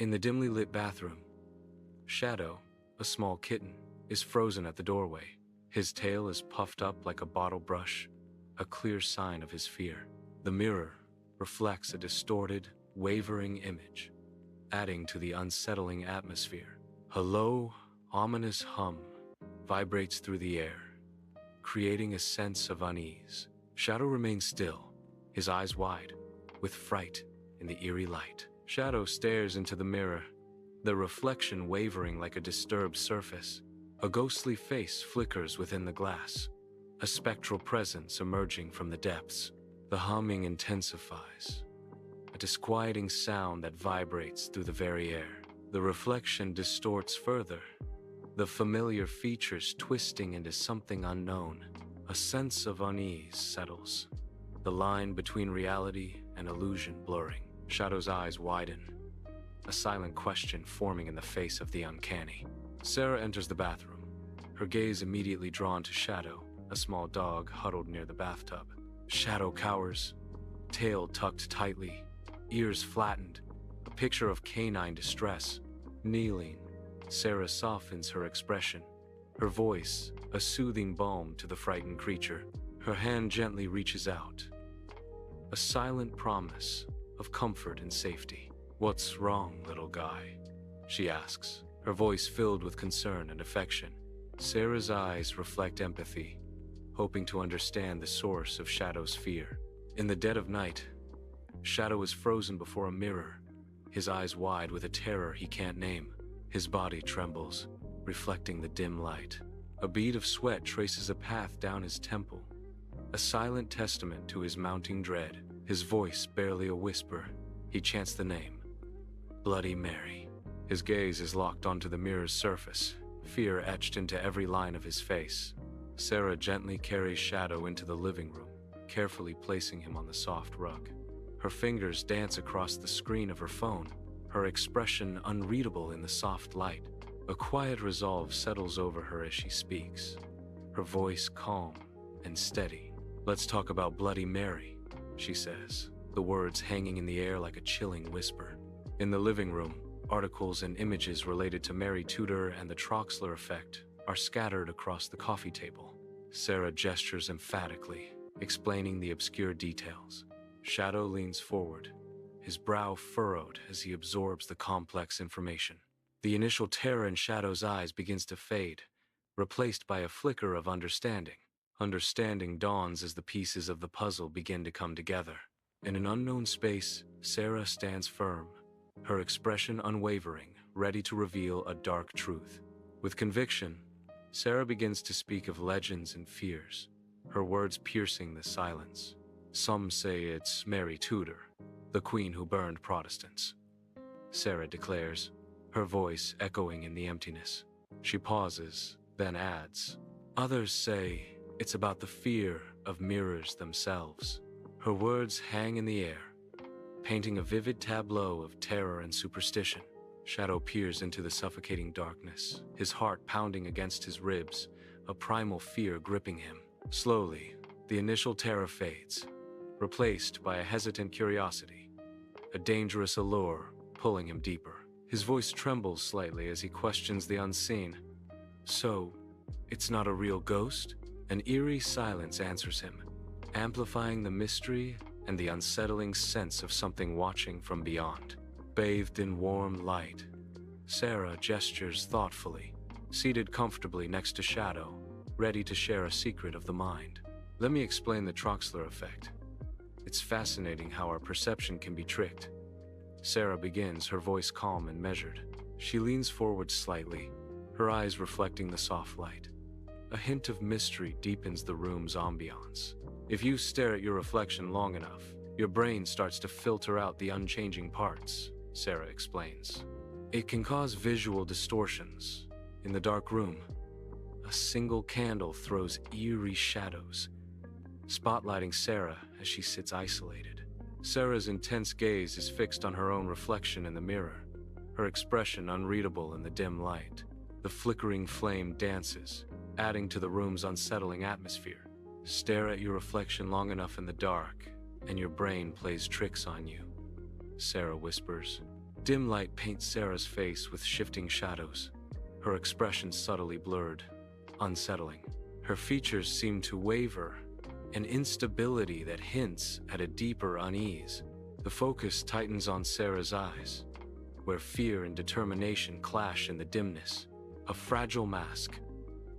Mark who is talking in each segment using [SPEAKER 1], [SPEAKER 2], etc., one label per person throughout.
[SPEAKER 1] In the dimly lit bathroom, Shadow, a small kitten, is frozen at the doorway. His tail is puffed up like a bottle brush, a clear sign of his fear. The mirror reflects a distorted, wavering image, adding to the unsettling atmosphere. A low, ominous hum vibrates through the air, creating a sense of unease. Shadow remains still, his eyes wide, with fright in the eerie light. Shadow stares into the mirror, the reflection wavering like a disturbed surface. A ghostly face flickers within the glass, a spectral presence emerging from the depths. The humming intensifies, a disquieting sound that vibrates through the very air. The reflection distorts further, the familiar features twisting into something unknown. A sense of unease settles, the line between reality and illusion blurring. Shadow's eyes widen, a silent question forming in the face of the uncanny. Sarah enters the bathroom, her gaze immediately drawn to Shadow, a small dog huddled near the bathtub. Shadow cowers, tail tucked tightly, ears flattened, a picture of canine distress. Kneeling, Sarah softens her expression, her voice a soothing balm to the frightened creature. Her hand gently reaches out, a silent promise of comfort and safety. "What's wrong, little guy?" she asks, her voice filled with concern and affection. Sarah's eyes reflect empathy, hoping to understand the source of Shadow's fear. In the dead of night, Shadow is frozen before a mirror, his eyes wide with a terror he can't name. His body trembles, reflecting the dim light. A bead of sweat traces a path down his temple, a silent testament to his mounting dread. His voice barely a whisper, he chants the name, Bloody Mary. His gaze is locked onto the mirror's surface, fear etched into every line of his face. Sarah gently carries Shadow into the living room, carefully placing him on the soft rug. Her fingers dance across the screen of her phone, her expression unreadable in the soft light. A quiet resolve settles over her as she speaks, her voice calm and steady. "Let's talk about Bloody Mary," she says, the words hanging in the air like a chilling whisper. In the living room, articles and images related to Mary Tudor and the Troxler effect are scattered across the coffee table. Sarah gestures emphatically, explaining the obscure details. Shadow leans forward, his brow furrowed as he absorbs the complex information. The initial terror in Shadow's eyes begins to fade, replaced by a flicker of understanding. Understanding dawns as the pieces of the puzzle begin to come together. In an unknown space, Sarah stands firm, her expression unwavering, ready to reveal a dark truth. With conviction, Sarah begins to speak of legends and fears, her words piercing the silence. "Some say it's Mary Tudor, the queen who burned Protestants," Sarah declares, her voice echoing in the emptiness. She pauses, then adds, "Others say it's about the fear of mirrors themselves." Her words hang in the air, painting a vivid tableau of terror and superstition. Shadow peers into the suffocating darkness, his heart pounding against his ribs, a primal fear gripping him. Slowly, the initial terror fades, replaced by a hesitant curiosity, a dangerous allure pulling him deeper. His voice trembles slightly as he questions the unseen. "So, it's not a real ghost?" An eerie silence answers him, amplifying the mystery and the unsettling sense of something watching from beyond. Bathed in warm light, Sarah gestures thoughtfully, seated comfortably next to Shadow, ready to share a secret of the mind. "Let me explain the Troxler effect. It's fascinating how our perception can be tricked." Sarah begins, her voice calm and measured. She leans forward slightly, her eyes reflecting the soft light. A hint of mystery deepens the room's ambiance. "If you stare at your reflection long enough, your brain starts to filter out the unchanging parts," Sarah explains. "It can cause visual distortions. In the dark room, a single candle throws eerie shadows, spotlighting Sarah as she sits isolated. Sarah's intense gaze is fixed on her own reflection in the mirror, her expression unreadable in the dim light. The flickering flame dances, adding to the room's unsettling atmosphere. Stare at your reflection long enough in the dark, and your brain plays tricks on you," Sarah whispers, Dim light paints Sarah's face with shifting shadows, her expression subtly blurred, unsettling. Her features seem to waver, an instability that hints at a deeper unease. The focus tightens on Sarah's eyes, where fear and determination clash in the dimness. A fragile mask,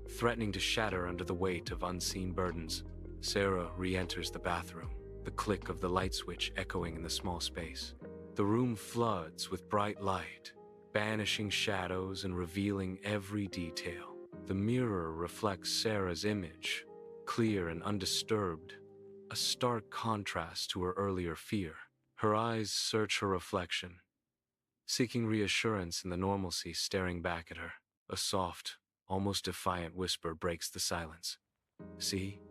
[SPEAKER 1] threatening to shatter under the weight of unseen burdens. Sarah re-enters the bathroom, the click of the light switch echoing in the small space. The room floods with bright light, banishing shadows and revealing every detail. The mirror reflects Sarah's image, clear and undisturbed, a stark contrast to her earlier fear. Her eyes search her reflection, seeking reassurance in the normalcy staring back at her. A soft, almost defiant whisper breaks the silence. "See?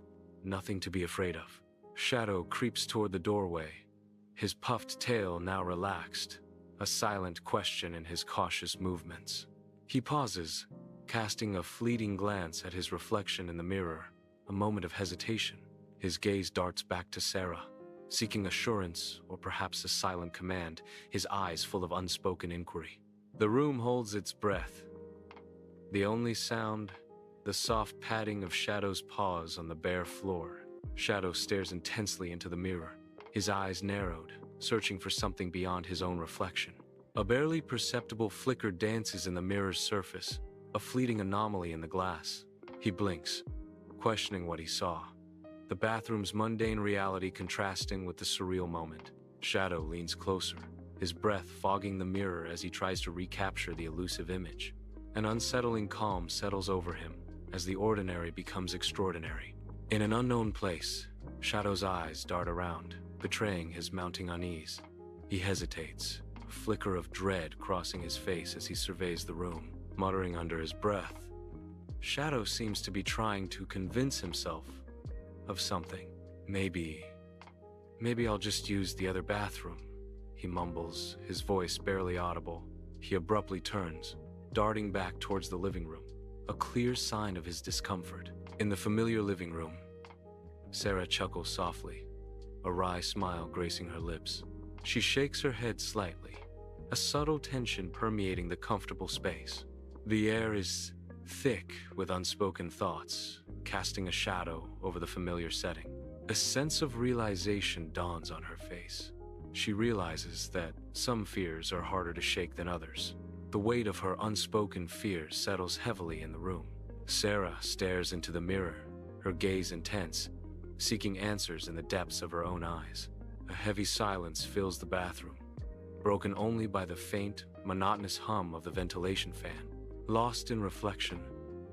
[SPEAKER 1] Nothing to be afraid of." Shadow creeps toward the doorway, his puffed tail now relaxed, a silent question in his cautious movements. He pauses, casting a fleeting glance at his reflection in the mirror. A moment of hesitation. His gaze darts back to Sarah, seeking assurance or perhaps a silent command, his eyes full of unspoken inquiry. The room holds its breath. The only sound, the soft padding of Shadow's paws on the bare floor. Shadow stares intensely into the mirror, his eyes narrowed, searching for something beyond his own reflection. A barely perceptible flicker dances in the mirror's surface, a fleeting anomaly in the glass. He blinks, questioning what he saw, the bathroom's mundane reality contrasting with the surreal moment. Shadow leans closer, his breath fogging the mirror as he tries to recapture the elusive image. An unsettling calm settles over him as the ordinary becomes extraordinary. In an unknown place, Shadow's eyes dart around, betraying his mounting unease. He hesitates, a flicker of dread crossing his face as he surveys the room, muttering under his breath. Shadow seems to be trying to convince himself of something. Maybe I'll just use the other bathroom, he mumbles, his voice barely audible. He abruptly turns, darting back towards the living room, a clear sign of his discomfort. In the familiar living room, Sarah chuckles softly, a wry smile gracing her lips. She shakes her head slightly, a subtle tension permeating the comfortable space. The air is thick with unspoken thoughts, casting a shadow over the familiar setting. A sense of realization dawns on her face. She realizes that some fears are harder to shake than others. The weight of her unspoken fears settles heavily in the room. Sarah stares into the mirror, her gaze intense, seeking answers in the depths of her own eyes. A heavy silence fills the bathroom, broken only by the faint, monotonous hum of the ventilation fan. Lost in reflection,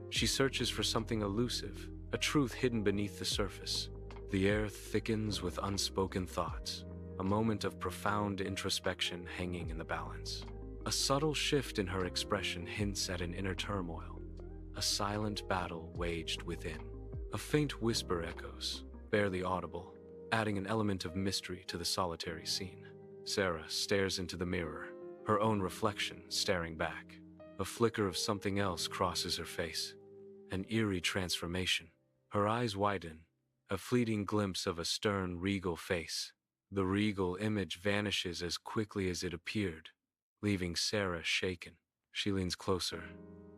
[SPEAKER 1] she searches for something elusive, a truth hidden beneath the surface. The air thickens with unspoken thoughts, a moment of profound introspection hanging in the balance. A subtle shift in her expression hints at an inner turmoil, a silent battle waged within. A faint whisper echoes, barely audible, adding an element of mystery to the solitary scene. Sarah stares into the mirror, her own reflection staring back. A flicker of something else crosses her face, an eerie transformation. Her eyes widen, a fleeting glimpse of a stern, regal face. The regal image vanishes as quickly as it appeared, leaving Sarah shaken. She leans closer,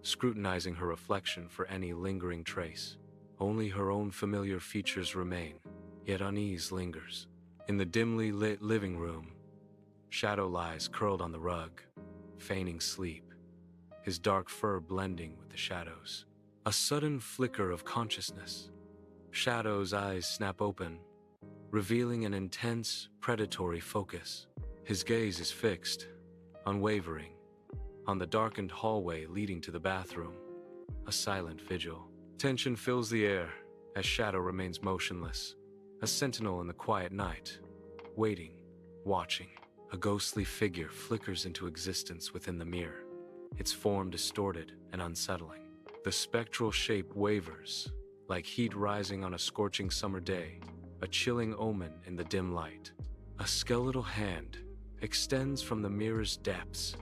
[SPEAKER 1] scrutinizing her reflection for any lingering trace. Only her own familiar features remain, yet unease lingers. In the dimly lit living room, Shadow lies curled on the rug, feigning sleep, his dark fur blending with the shadows. A sudden flicker of consciousness. Shadow's eyes snap open, revealing an intense, predatory focus. His gaze is fixed, unwavering, on the darkened hallway leading to the bathroom. A silent vigil. Tension fills the air as Shadow remains motionless, a sentinel in the quiet night, waiting, watching. A ghostly figure flickers into existence within the mirror, its form distorted and unsettling. The spectral shape wavers, like heat rising on a scorching summer day, a chilling omen in the dim light. A skeletal hand extends from the mirror's depths,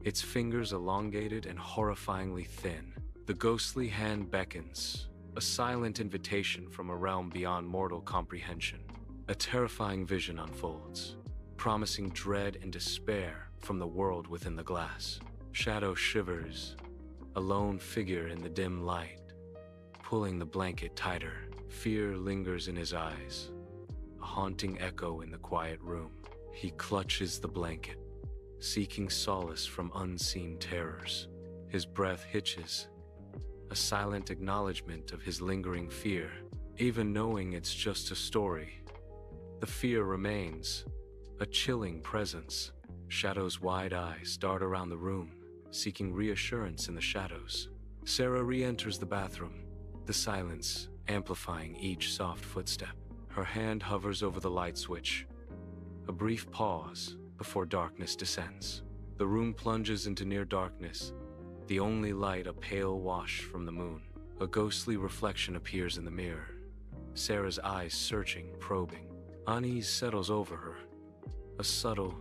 [SPEAKER 1] its fingers elongated and horrifyingly thin. The ghostly hand beckons, a silent invitation from a realm beyond mortal comprehension. A terrifying vision unfolds, promising dread and despair from the world within the glass. Shadow shivers, a lone figure in the dim light, pulling the blanket tighter. Fear lingers in his eyes, a haunting echo in the quiet room. He clutches the blanket, seeking solace from unseen terrors. His breath hitches, a silent acknowledgement of his lingering fear. Even knowing it's just a story, the fear remains, a chilling presence. Shadow's wide eyes dart around the room, seeking reassurance in the shadows. Sarah re-enters the bathroom, the silence amplifying each soft footstep. Her hand hovers over the light switch. A brief pause before darkness descends. The room plunges into near darkness, the only light a pale wash from the moon. A ghostly reflection appears in the mirror, Sarah's eyes searching, probing. Unease settles over her, a subtle,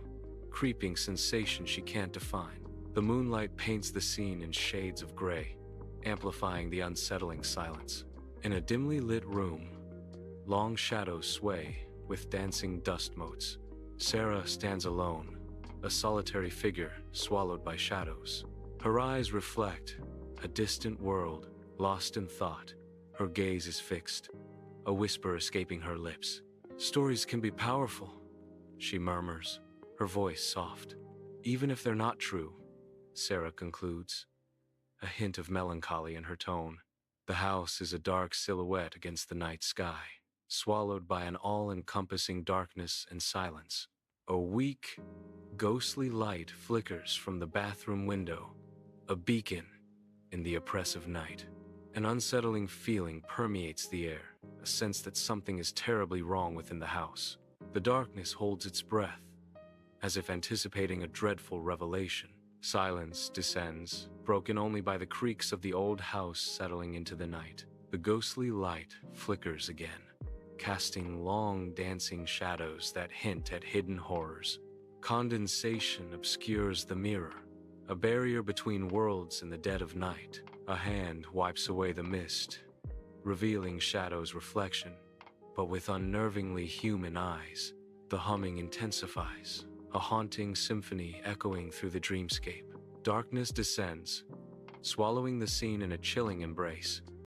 [SPEAKER 1] creeping sensation she can't define. The moonlight paints the scene in shades of gray, amplifying the unsettling silence. In a dimly lit room, long shadows sway with dancing dust motes. Sarah stands alone, a solitary figure swallowed by shadows. Her eyes reflect a distant world, lost in thought. Her gaze is fixed, a whisper escaping her lips. Stories can be powerful, she murmurs, her voice soft. Even if they're not true, Sarah concludes, a hint of melancholy in her tone. The house is a dark silhouette against the night sky, swallowed by an all-encompassing darkness and silence. A weak, ghostly light flickers from the bathroom window, a beacon in the oppressive night. An unsettling feeling permeates the air, a sense that something is terribly wrong within the house. The darkness holds its breath, as if anticipating a dreadful revelation. Silence descends, broken only by the creaks of the old house settling into the night. The ghostly light flickers again, casting long dancing shadows that hint at hidden horrors. Condensation obscures the mirror, a barrier between worlds in the dead of night. A hand wipes away the mist, revealing Shadow's reflection, but with unnervingly human eyes. The humming intensifies, a haunting symphony echoing through the dreamscape. Darkness descends, swallowing the scene in a chilling embrace.